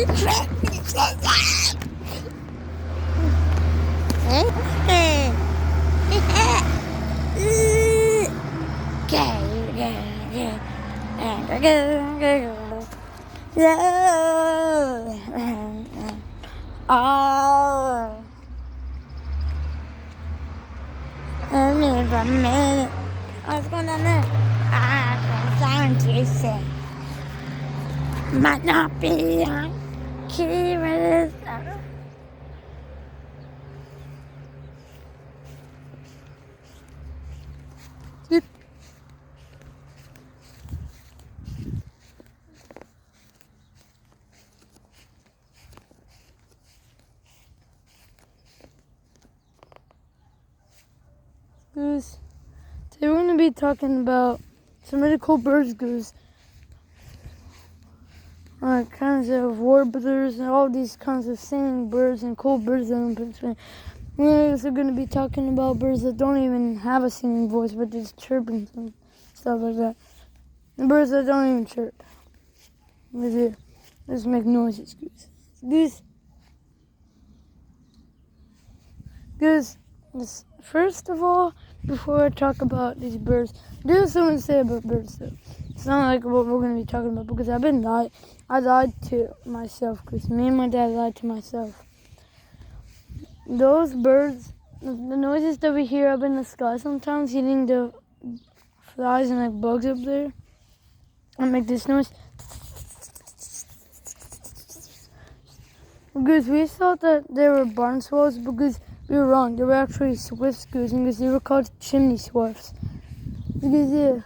Oh, I never met. What's going on there? Scientists might not be curious. Goose. Today we're going to be talking about some really cool birds, Goose. Kinds of warblers and all these kinds of singing birds and cool birds that I'm picturing. We're also going to be talking about birds that don't even have a singing voice, but just chirping and stuff like that. The birds that don't even chirp. They just make noises, Goose. Goose. Goose. First of all, before I talk about these birds, there's something to say about birds though. It's not like what we're going to be talking about because I lied to myself because me and my dad lied to myself. Those birds, the noises that we hear up in the sky sometimes, hitting the flies and like bugs up there, and make this noise. Because we thought that they were barn swallows because we were wrong. They were actually swift goose because they were called chimney swifts. Because they're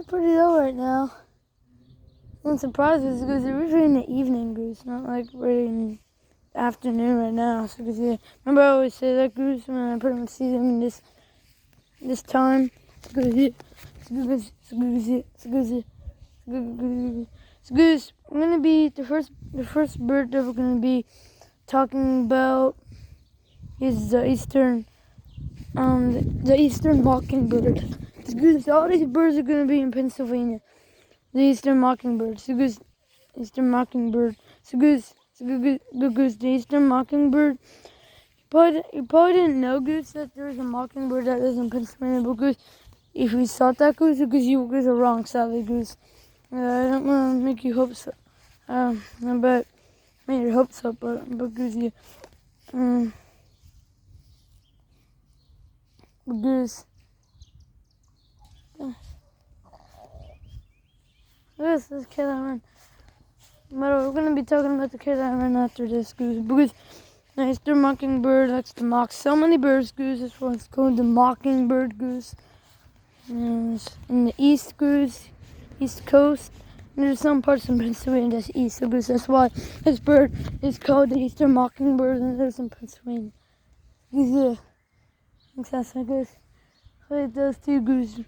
pretty low right now. I'm surprised because they're usually in the evening, Goose, not like really in the afternoon right now. So because remember I always say that, Goose, when I pretty much see them in this time. Goose, I'm gonna be the first bird that we're gonna be talking about is the eastern mockingbird. Goose, all these birds are gonna be in Pennsylvania. The eastern mockingbird. Eastern mockingbird. Goose, the eastern mockingbird. You probably didn't know, Goose, that there's a mockingbird that lives in Pennsylvania. But Goose, if you thought that, Goose, because you guys are wrong, sadly, Goose. I don't want to make you hope so. But made your hopes up, but Goose, Goose. This is Carolina. But we're gonna be talking about the Carolina after this, Goose. Because the eastern mockingbird likes to mock so many birds, Goose. That's why it's called the mockingbird, Goose. And in the east, Goose, east coast. And there's some parts in Pennsylvania that's east, so Goose. That's why this bird is called the eastern mockingbird, and there's in Pennsylvania. Goose, that's my Goose. Wait, those two, Goose.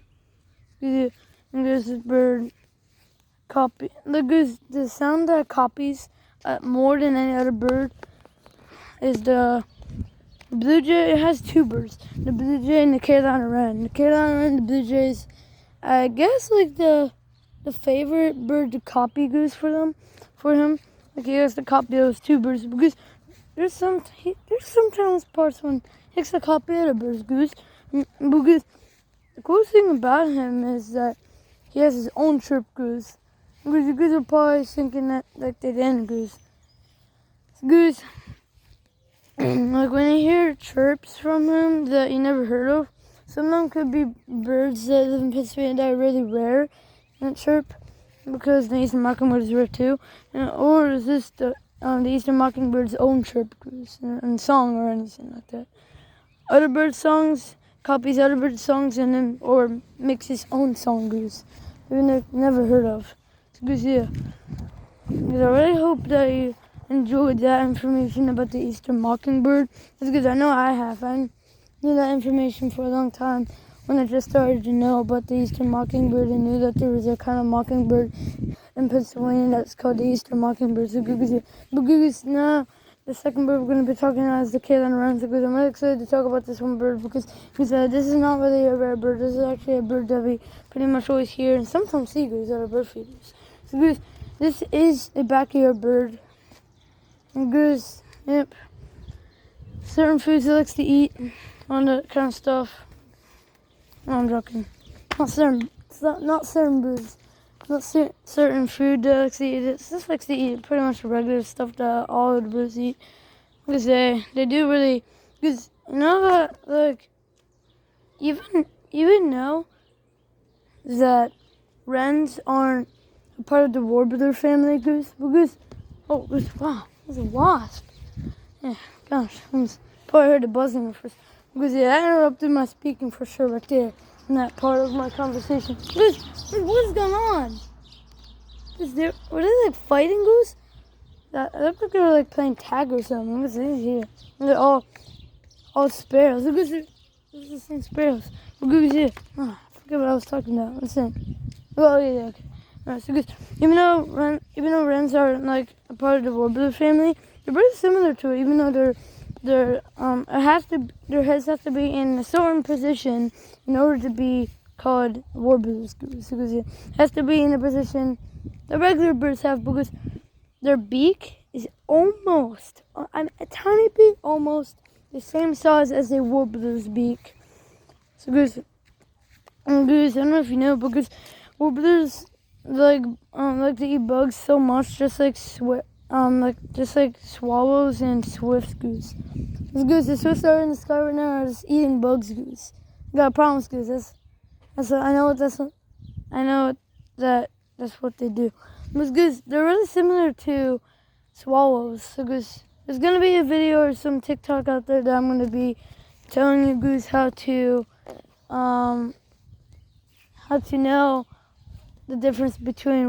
Goose, and there's this bird. Copy the sound that copies more than any other bird is the blue jay. It has two birds, the blue jay and the Carolina wren. The Carolina wren, the blue jays, I guess like the favorite bird to copy, Goose, for him. Like he has to copy those two birds because there's sometimes parts when he has to copy other birds, Goose. Because the coolest thing about him is that he has his own chirp, Goose. Goose, you guys are probably thinking that like they didn't, Goose. Goose, like when you hear chirps from him that you never heard of, some of them could be birds that live in Pennsylvania that are really rare and chirp because the eastern mockingbird is rare too, or is this the eastern mockingbird's own chirp, Goose, and song or anything like that? Other bird songs copies other bird songs and then or makes his own song, Goose. We've never heard of. Goose, yeah. Because I really hope that you enjoyed that information about the eastern mockingbird. Because I know I have. I knew that information for a long time when I just started to know about the eastern mockingbird and knew that there was a kind of mockingbird in Pennsylvania that's called the eastern mockingbird. So Goose, yeah. But Goose, now the second bird we're going to be talking about is the Carolina wren. Because I'm really excited to talk about this one bird because this is not really a rare bird. This is actually a bird that we pretty much always hear and sometimes see, Goose, at our bird feeders. So Goose, This is a backyard bird. And goose, yep. Certain foods he likes to eat, all that kind of stuff. No, I'm joking. Not certain birds. Not certain food that likes to eat. It just likes to eat pretty much the regular stuff that all the birds eat. Because they do really, because you know that, like, even know that wrens aren't a part of the warbler family, goose. Because, oh, goose, wow, there's a wasp. Yeah, gosh, I probably heard the buzzing at first. Because yeah, that interrupted my speaking for sure right there in that part of my conversation. Goose, what's going on? Were they like fighting, Goose? It looked like they were like playing tag or something. What's this here? And they're all sparrows. Look, Goose, there's the same sparrows. But Goose here. Oh, I forget what I was talking about. Listen. Oh yeah, okay. Alright, so Goose, even though wrens are like a part of the warbler family, they're pretty similar to it. Even though their heads have to be in a certain position in order to be called warblers. Goose, because it has to be in a position the regular birds have, because their beak is almost a tiny bit almost the same size as a warbler's beak. So Goose, I don't know if you know, because warblers like to eat bugs so much, just like swallows and swifts, Goose. Goose, the swifts are in the sky right now are just eating bugs, Goose. You got problems, Goose. I know that's what they do. But Goose, they're really similar to swallows. So Goose, there's gonna be a video or some TikTok out there that I'm gonna be telling you, Goose, how to know the difference between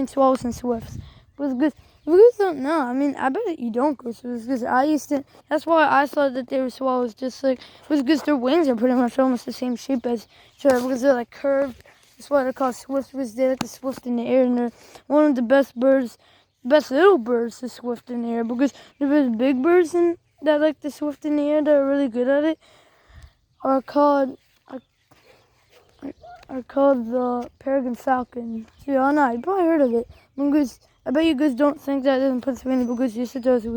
swallows and swifts. Because Goose, if you guys don't know, I mean, I bet that you don't, Goose. Because that's why I thought that they were swallows, just like, because their wings are pretty much almost the same shape as each other, because they're like curved. That's why they're called swifts, because they like to swift in the air, and they're one of the best little birds to swift in the air, because the big birds that like to swift in the air, that are really good at it, are called the peregrine falcon. So yeah, I know, you probably heard of it. Because I bet you guys don't think that in Pennsylvania, because yes it does. I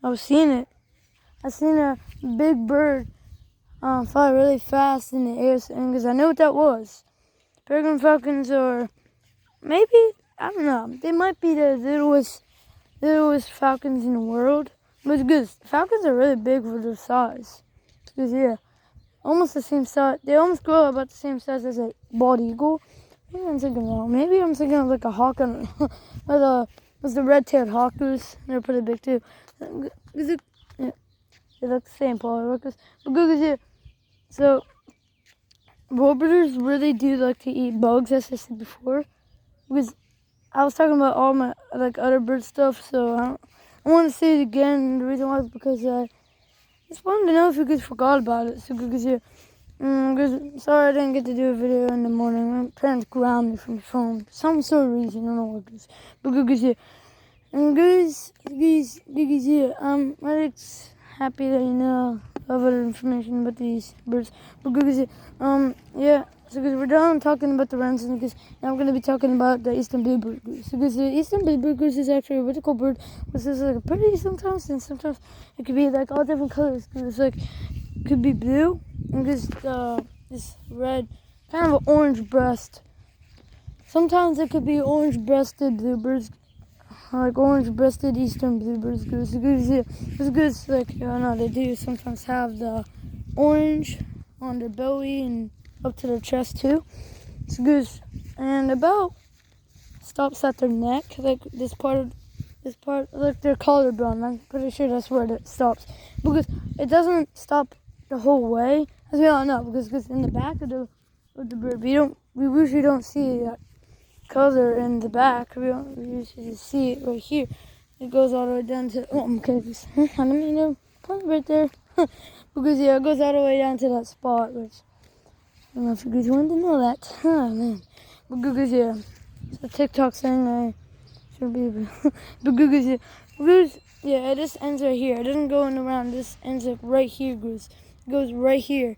was seeing it. I seen a big bird fly really fast in the air, and because I knew what that was. Peregrine falcons are maybe, I don't know, they might be the littlest falcons in the world. But because falcons are really big for their size. Because yeah, almost the same size. They almost grow about the same size as a bald eagle. Maybe I'm thinking wrong. Maybe I'm thinking of like a hawk on was the red-tailed hawk, Goose. They're pretty big too. Yeah, they look the same, probably. But Goose, yeah. So warblers really do like to eat bugs, as I said before. Because I was talking about all my like other bird stuff, so I want to say it again. The reason why is because I just wanted to know if you guys forgot about it. So because yeah. Sorry I didn't get to do a video in the morning. My parents ground me from the phone for some sort of reason. I don't know what it is. But guys, yeah. And guys, yeah. I'm really happy that you know other information about these birds. But guys, yeah. Yeah. So guys, we're done talking about the wrens, and now I'm gonna be talking about the eastern bluebird goose. So guys, the eastern bluebird goose is actually a vertical bird, which is like pretty sometimes, and sometimes it could be like all different colors. It's like could be blue and this red, kind of an orange breast. Sometimes it could be orange-breasted bluebirds, like orange-breasted eastern bluebirds. Goose, like they do sometimes have the orange on their belly and up to their chest too. It's goose, and about stops at their neck, like this part, like their collarbone. I'm pretty sure that's where it stops, because it doesn't stop the whole way, as we all know, because in the back of the bird, we usually don't see that color in the back. We usually just see it right here. It goes all the way down to, okay, I don't mean to put it right there, because yeah, it goes all the way down to that spot, which I don't know if you guys wanted to know that. Oh man, but because yeah, so TikTok saying I should be, but because yeah, it just ends right here. It doesn't go in around. This ends like right here, Goose. It goes right here,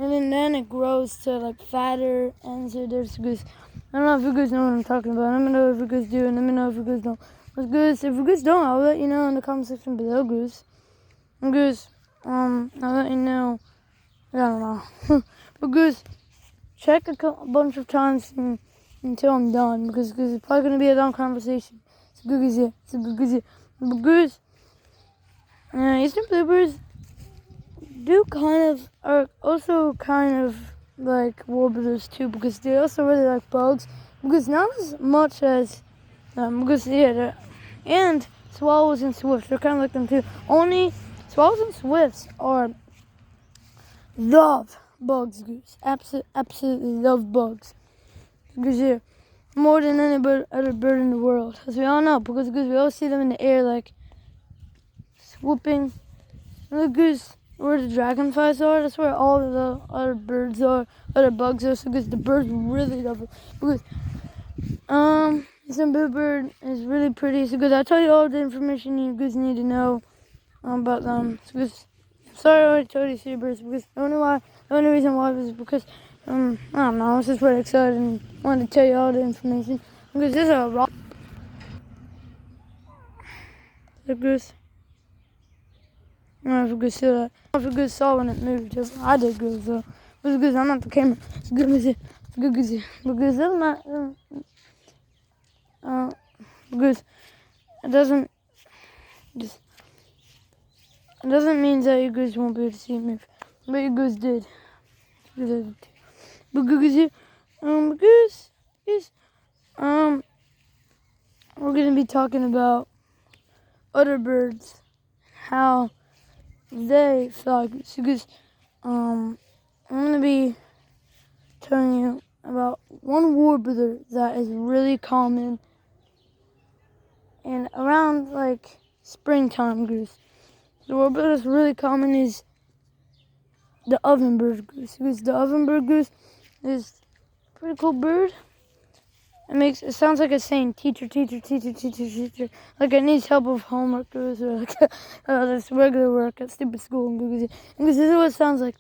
and then it grows to like fatter, and so there's goose. I don't know if you guys know what I'm talking about. Let me know if you guys do, and let me know if you guys don't. But goose, if you guys don't, I'll let you know in the comment section below, goose. And goose, I'll let you know. I don't know. But goose, check a bunch of times until I'm done, because it's probably gonna be a long conversation. So goose, yeah. So goose, yeah. But goose, Eastern bluebirds are also kind of like warblers too, because they also really like bugs, because not as much as and swallows and swifts, they're kind of like them too. Only swallows and swifts are love bugs, goose. Absolutely love bugs, because more than any other bird in the world, as we all know, because we all see them in the air like swooping. And the goose, where the dragonflies are, that's where all of the other birds are, other bugs are, so because the birds really love it. Because some bluebird is really pretty, so good. I'll tell you all the information you guys need to know about them. So good. Sorry I already told you seabirds, because the only reason why was because I don't know, I was just really excited and wanted to tell you all the information. Because this is a rock. The goose. I don't know if you could see that. I don't know if you guys saw when it moved. I did good, so. But it's good, I'm not the camera. It's good, it's good, because it not, because it doesn't mean that you guys won't be able to see me, but you guys did. But because we're gonna be talking about other birds, how they fly. Because I'm gonna be telling you about one warbler that is really common and around like springtime, goose. The warbler that's really common is the ovenbird goose. Because the ovenbird goose is a pretty cool bird. It sounds like it's saying teacher, teacher, teacher, teacher, teacher. Like it needs help with homework, goose, or like this regular work at stupid school. Because this is what it sounds like.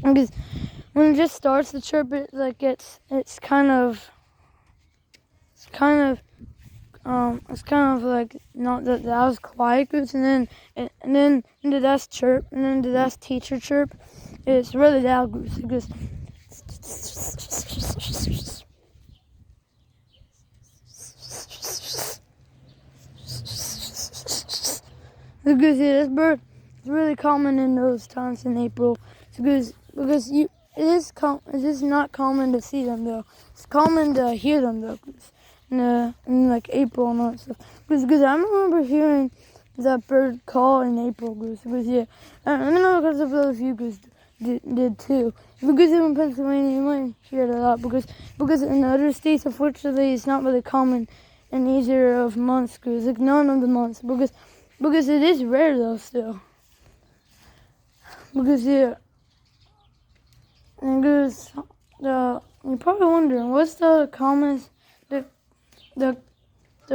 Because when it just starts to chirp, it's kind of like not that was quiet, goose, and then into that's chirp, and then into that's teacher chirp. It's really loud, goose. It goes. The goose, this bird is really common in those times in April. Because it is not common to see them though. It's common to hear them though. In like April and all that stuff. Because I remember hearing that bird call in April, goose. Because I don't know because of those you guys did too. Because in Pennsylvania you might hear it a lot. Because in other states, unfortunately, it's not really common in either of months. Because like none of the months. Because it is rare though still. Because and goose, you're probably wondering what's the commonest, the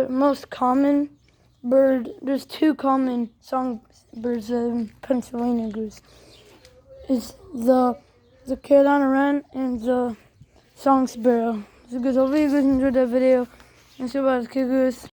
most common bird. There's two common songbirds in Pennsylvania, goose. It's the Carolina wren and the song sparrow. So goose, hopefully you guys enjoyed that video. And so about goose.